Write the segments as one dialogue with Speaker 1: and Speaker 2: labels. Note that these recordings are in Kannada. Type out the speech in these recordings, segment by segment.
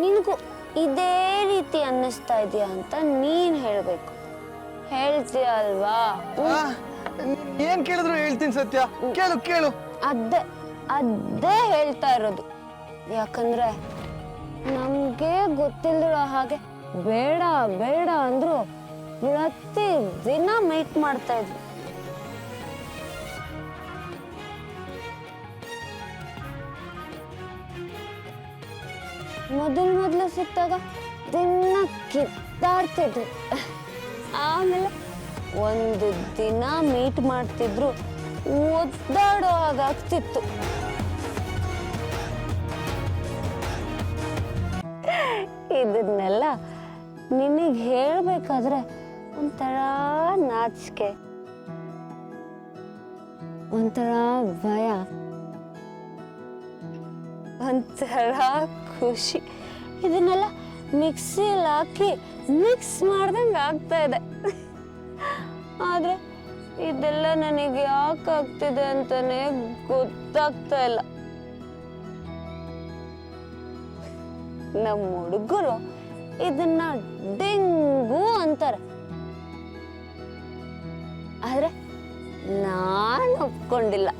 Speaker 1: ನಿನಗೂ ಇದೇ ರೀತಿ ಅನ್ನಿಸ್ತಾ ಇದೆಯಾ ಅಂತ ನೀನ್ ಹೇಳ್ಬೇಕು. ಹೇಳ್ತೀಯ ಅಲ್ವಾ?
Speaker 2: ಏನ್ ಕೇಳಿದ್ರು ಹೇಳ್ತೀನಿ ಸತ್ಯ. ಕೇಳು ಕೇಳು.
Speaker 1: ಅದೇ ಹೇಳ್ತಾ ಇರೋದು. ಯಾಕಂದ್ರೆ ನಮ್ಗೆ ಗೊತ್ತಿಲ್ದಿರೋ ಹಾಗೆ ಬೇಡ ಬೇಡ ಅಂದ್ರು ಪ್ರತಿ ದಿನ ಮೀಟ್ ಮಾಡ್ತಾ ಇದ್ವಿ. ಮೊದಲು ಸಿಕ್ತಾಗ ದಿನ ಕಿತ್ತಾಡ್ತಿದ್ವಿ. ಆಮೇಲೆ ಒಂದು ದಿನ ಮೀಟ್ ಮಾಡ್ತಿದ್ರು ಒದ್ದಾಡೋ ಹಾಗಾಗ್ತಿತ್ತು. ಇದನ್ನೆಲ್ಲ ನಿನಗೆ ಹೇಳ್ಬೇಕಾದ್ರೆ ಒಂಥರ ನಾಚಿಕೆ, ಒಂಥರ ಭಯ, ಒಂಥರ ಖುಷಿ, ಇದನ್ನೆಲ್ಲ ಮಿಕ್ಸಿಯಲ್ಲಿ ಹಾಕಿ ಮಿಕ್ಸ್ ಮಾಡ್ದಂಗೆ ಆಗ್ತಾ ಇದೆ. ಆದ್ರೆ ಇದೆಲ್ಲ ನನಗೆ ಯಾಕೆ ಆಗ್ತಿದೆ ಅಂತಾನೆ ಗೊತ್ತಾಗ್ತಾ ಇಲ್ಲ. ನಮ್ಮ ಹುಡುಗರು ಇದನ್ನ ಡೆಂಗು ಅಂತಾರೆ, ಆದ್ರೆ ನಾನು ಒಪ್ಕೊಂಡಿಲ್ಲ.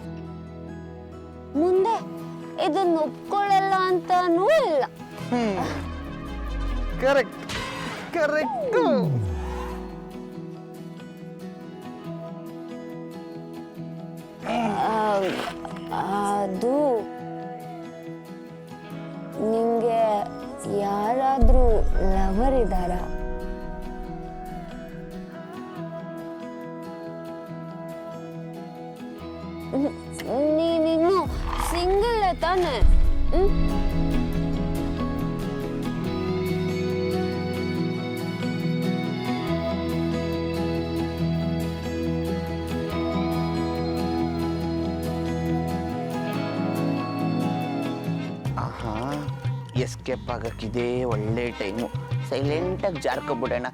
Speaker 1: ಮುಂದೆ ಇದನ್ನ ಒಪ್ಕೊಳ್ಳಲ್ಲ ಅಂತಾನೂ ಇಲ್ಲ.
Speaker 2: Correct correct.
Speaker 1: ಅದು ನಿಂಗೆ ಯಾರಾದ್ರೂ ಲವರ್ ಇದ್ದಾರಾ? ನೀನಿನ್ನು ಸಿಂಗಲ್ ತಾನೆ?
Speaker 3: ಎಸ್ಕೇಪ್ ಆಗಕ್ಕಿದೆ ಒಳ್ಳೆ ಟೈಮು. ಸೈಲೆಂಟಾಗಿ ಜಾರ್ಕೊಬಿಡೋಣ.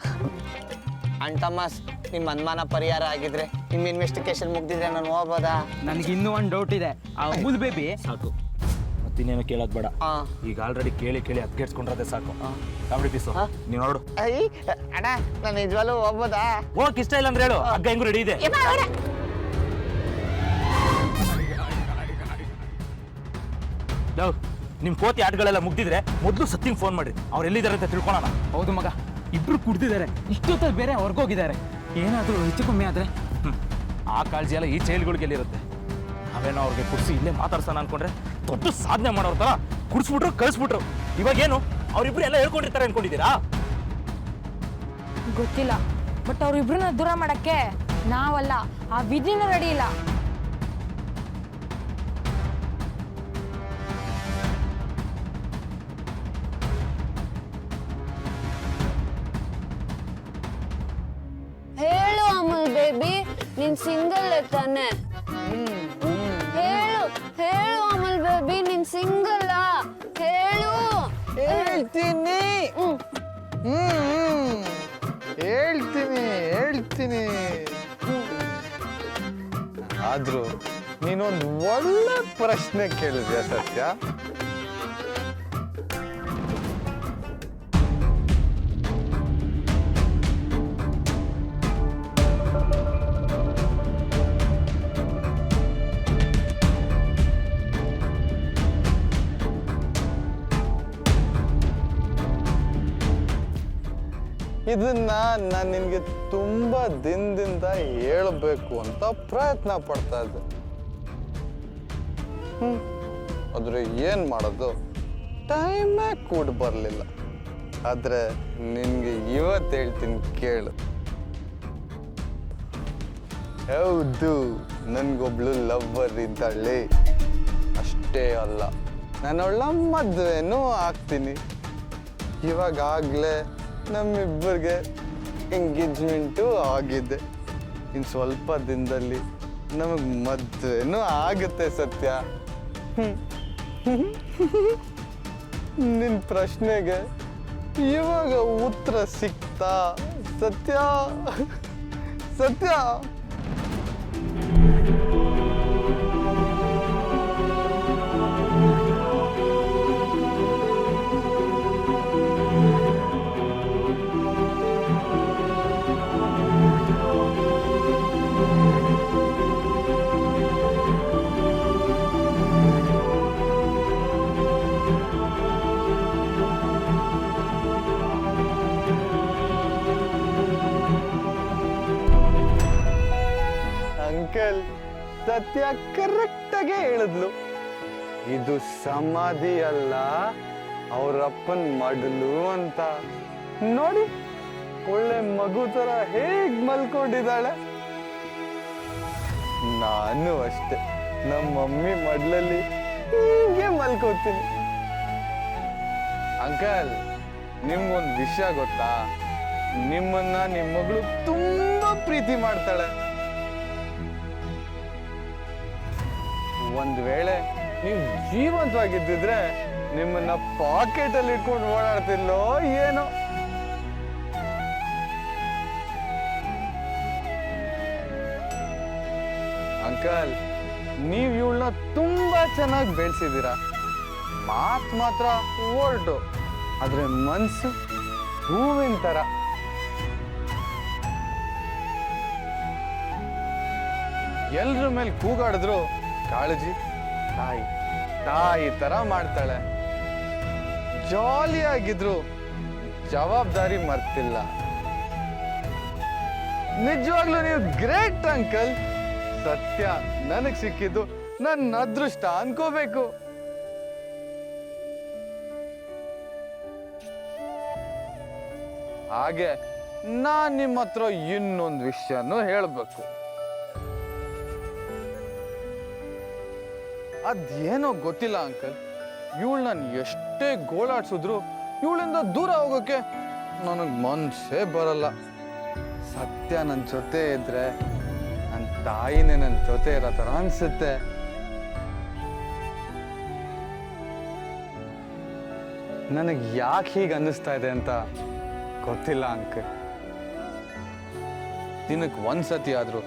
Speaker 3: ಅಂಡ್ ತಮ್ಮಸ್, ನಿಮ್ಮ ಅನುಮಾನ ಪರಿಹಾರ ಆಗಿದ್ರೆ, ನಿಮ್ಮ ಇನ್ವೆಸ್ಟಿಗೇಷನ್ ಮುಗ್ದಿದ್ರೆ ನಾನು ಹೋಗ್ಬೋದಾ?
Speaker 4: ನನಗೆ ಇನ್ನೂ ಒಂದು ಡೌಟ್ ಇದೆ. ಆ ಅಮೂಲ್ ಬೇಬಿ
Speaker 5: ಸಾಕು, ಮತ್ತಿನ್ನೇನು ಕೇಳೋದು ಬೇಡ. ಈಗ ಆಲ್ರೆಡಿ ಕೇಳಿ ಅದ್ಗೆಡ್ಸ್ಕೊಂಡ್ರದೆ ಸಾಕು. ಕಾಮಿಡಿ ಪೀಸು ನೀನು ನೋಡು.
Speaker 3: ಅಣ್ಣ, ನಾನು ನಿಜವಾಗ್ಲೂ ಹೋಗ್ಬೋದಾ?
Speaker 5: ಹೋಗಕ್ ಇಷ್ಟ ಇಲ್ಲ ಅಂದ್ರೆ ಹೇಳು, ಹಗ್ಗ ಹೆಂಗು ರೆಡಿ ಇದೆ. ನಿಮ್ ಕೋತಿ ಆಟಗಳೆಲ್ಲ ಮುಗ್ದಿದ್ರೆ ಮೊದಲು ಸತ್ತಿಂಗ್ ಫೋನ್ ಮಾಡಿ, ಅವ್ರು ಎಲ್ಲಿದ್ದಾರೆ ಅಂತ ತಿಳ್ಕೊಳೋಣ.
Speaker 4: ಹೌದು ಮಗ, ಇಬ್ರು ಕುಡ್ದಿದ್ದಾರೆ. ಇಷ್ಟೊತ್ತಲ್ಲಿ ಬೇರೆ ಹೊರ್ಗೋಗಿದ್ದಾರೆ. ಏನಾದರೂ ಹೆಚ್ಚು ಕಮ್ಮಿ ಆದ್ರೆ
Speaker 5: ಆ ಕಾಳಜಿ ಎಲ್ಲ ಈ ಚೈಲ್ಡ್ಗಳಿಗೆ ಎಲ್ಲಿರುತ್ತೆ? ನಾವೇನೋ ಅವ್ರಿಗೆ ಕುಡಿಸಿ ಇಲ್ಲೇ ಮಾತಾಡ್ಸೋಣ ಅನ್ಕೊಂಡ್ರೆ ದೊಡ್ಡ ಸಾಧನೆ ಮಾಡೋರ್ ತರ ಕುಡಿಸ್ಬಿಟ್ರು ಕಳಿಸ್ಬಿಟ್ರು. ಇವಾಗೇನು ಅವ್ರಿಬ್ರು ಎಲ್ಲ ಹೇಳ್ಕೊಂಡಿರ್ತಾರೆ ಅನ್ಕೊಂಡಿದ್ದೀರಾ?
Speaker 6: ಗೊತ್ತಿಲ್ಲ, ಬಟ್ ಅವ್ರಿಬ್ರನ್ನ ದೂರ ಮಾಡಕ್ಕೆ ನಾವಲ್ಲ, ಆ ವಿಧಿನೂ ರೆಡಿ ಇಲ್ಲ.
Speaker 1: ಹೇಳು ಅಮೂಲ್ ಬೇಬಿ, ನೀನ್ ಸಿಂಗಲ್ ತಾನೆ? ಹೇಳು ಹೇಳು ಅಮೂಲ್ ಬೇಬಿ, ನೀನ್ ಸಿಂಗಲ್? ಹೇಳು.
Speaker 2: ಹೇಳ್ತೀನಿ ಹೇಳ್ತೀನಿ. ಆದ್ರೂ ನೀನೊಂದು ಒಳ್ಳೆ ಪ್ರಶ್ನೆ ಕೇಳಿದ್ಯಾ ಸತ್ಯ. ಇದನ್ನ ನಾನು ನಿನ್ಗೆ ತುಂಬಾ ದಿನದಿಂದ ಹೇಳ್ಬೇಕು ಅಂತ ಪ್ರಯತ್ನ ಪಡ್ತಾ ಇದ್ದೆ. ಆದ್ರೆ ಏನ್ ಮಾಡೋದು, ಟೈಮೇ ಕೂಡ ಬರ್ಲಿಲ್ಲ. ಆದ್ರೆ ನಿನ್ಗೆ ಇವತ್ತು ಹೇಳ್ತೀನಿ, ಕೇಳು. ಹೌದು, ನನ್ಗೊಬ್ಳು ಲವ್ವರ್ ಇದ್ದಾಳೆ. ಅಷ್ಟೇ ಅಲ್ಲ, ನಾನು ಅವಳ ಮದ್ವೆನೂ ಆಗ್ತೀನಿ. ಇವಾಗಲೇ ನಮ್ಮಿಬ್ಬರಿಗೆ ಎಂಗೇಜ್ಮೆಂಟು ಆಗಿದೆ. ಇನ್ನು ಸ್ವಲ್ಪ ದಿನದಲ್ಲಿ ನಮಗೆ ಮದ್ವೆನೂ ಆಗುತ್ತೆ ಸತ್ಯ. ನಿನ್ನ ಪ್ರಶ್ನೆಗೆ ಇವಾಗ ಉತ್ತರ ಸಿಕ್ತಾ ಸತ್ಯ? ಸತ್ಯ ಸತ್ಯ ಕರೆಕ್ಟಾಗೆ ಹೇಳಿದ್ಲು. ಇದು ಸಮಾಧಿ ಅಲ್ಲ, ಅವರಪ್ಪನ್ ಮಡಲು ಅಂತ. ನೋಡಿ, ಒಳ್ಳೆ ಮಗು ತರ ಹೇಗ್ ಮಲ್ಕೊಂಡಿದ್ದಾಳೆ. ನಾನು ಅಷ್ಟೆ, ನಮ್ಮ ಮಮ್ಮಿ ಮಡ್ಲಲ್ಲಿ ಹೀಗೆ ಮಲ್ಕೋತೀನಿ. ಅಂಕಲ್, ನಿಮ್ಗೊಂದು ವಿಷಯ ಗೊತ್ತಾ? ನಿಮ್ಮನ್ನ ನಿಮ್ಮ ಮಗಳು ತುಂಬಾ ಪ್ರೀತಿ ಮಾಡ್ತಾಳೆ. ಒಂದ್ ವೇಳೆ ನೀವು ಜೀವಂತವಾಗಿದ್ದಿದ್ರೆ ನಿಮ್ಮನ್ನ ಪಾಕೆಟ್ ಅಲ್ಲಿ ಇಟ್ಕೊಂಡು ಓಡಾಡ್ತಿಲ್ಲೋ ಏನೋ. ಅಂಕಲ್, ನೀವ್ ಇವಳನ್ನ ತುಂಬಾ ಚೆನ್ನಾಗಿ ಬೆಳೆಸಿದ್ದೀರಾ. ಮಾತ್ ಮಾತ್ರ ಓಲ್ಟು, ಆದ್ರೆ ಮನ್ಸು ಹೂವಿನ ತರ. ಎಲ್ರ ಮೇಲೆ ಕೂಗಾಡಿದ್ರು ಕಾಳಜಿ ತಾಯಿ ತಾಯಿ ತರ ಮಾಡ್ತಾಳೆ. ಜಾಲಿಯಾಗಿದ್ರು ಜವಾಬ್ದಾರಿ ಮರ್ತಿಲ್ಲ. ನಿಜವಾಗ್ಲೂ ನೀವು ಗ್ರೇಟ್ ಅಂಕಲ್. ಸತ್ಯ ನನಗ್ ಸಿಕ್ಕಿದ್ದು ನನ್ನ ಅದೃಷ್ಟ ಅನ್ಕೋಬೇಕು. ಹಾಗೆ ನಾನ್ ನಿಮ್ಮ ಹತ್ರ ಇನ್ನೊಂದು ವಿಷಯನೂ ಹೇಳ್ಬೇಕು. ಅದೇನೋ ಗೊತ್ತಿಲ್ಲ ಅಂಕಲ್, ಇವಳು ನಾನು ಎಷ್ಟೇ ಗೋಳಾಡ್ಸಿದ್ರು ಇವಳಿಂದ ದೂರ ಹೋಗೋಕೆ ನನಗ್ ಮನ್ಸೇ ಬರಲ್ಲ. ಸತ್ಯ ನನ್ನ ಜೊತೆ ಇದ್ರೆ ನನ್ನ ತಾಯಿನೇ ನನ್ನ ಜೊತೆ ಇರೋ ಥರ ಅನ್ಸುತ್ತೆ. ನನಗೆ ಯಾಕೆ ಹೀಗೆ ಅನ್ನಿಸ್ತಾ ಇದೆ ಅಂತ ಗೊತ್ತಿಲ್ಲ ಅಂಕಲ್. ದಿನಕ್ಕೆ ಒಂದ್ಸತಿ ಆದ್ರೂ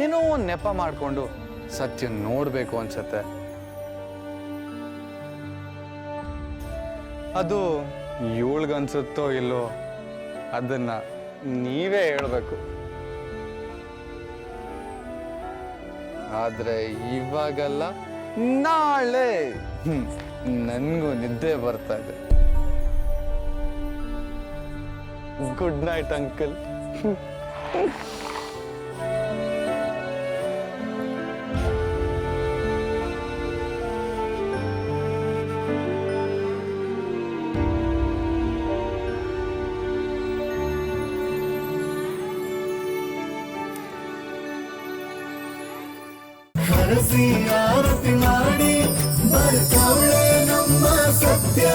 Speaker 2: ಏನೋ ಒಂದು ನೆಪ ಮಾಡ್ಕೊಂಡು ಸತ್ಯ ನೋಡ್ಬೇಕು ಅನ್ಸತ್ತೆ. ಅದು ಇವಳಿಗನ್ಸುತ್ತೋ ಇಲ್ಲೋ ಅದನ್ನ ನೀವೇ ಹೇಳ್ಬೇಕು. ಆದ್ರೆ ಇವಾಗಲ್ಲ, ನಾಳೆ ನನ್ಗೂ ನಿದ್ದೆ ಬರ್ತಾ ಇದೆ. Good night uncle.
Speaker 7: ಹರಸಿ ಆರತಿ ಮಾಡಿ ಬರ್ತಾಳೆ ನಮ್ಮ ಸತ್ಯ.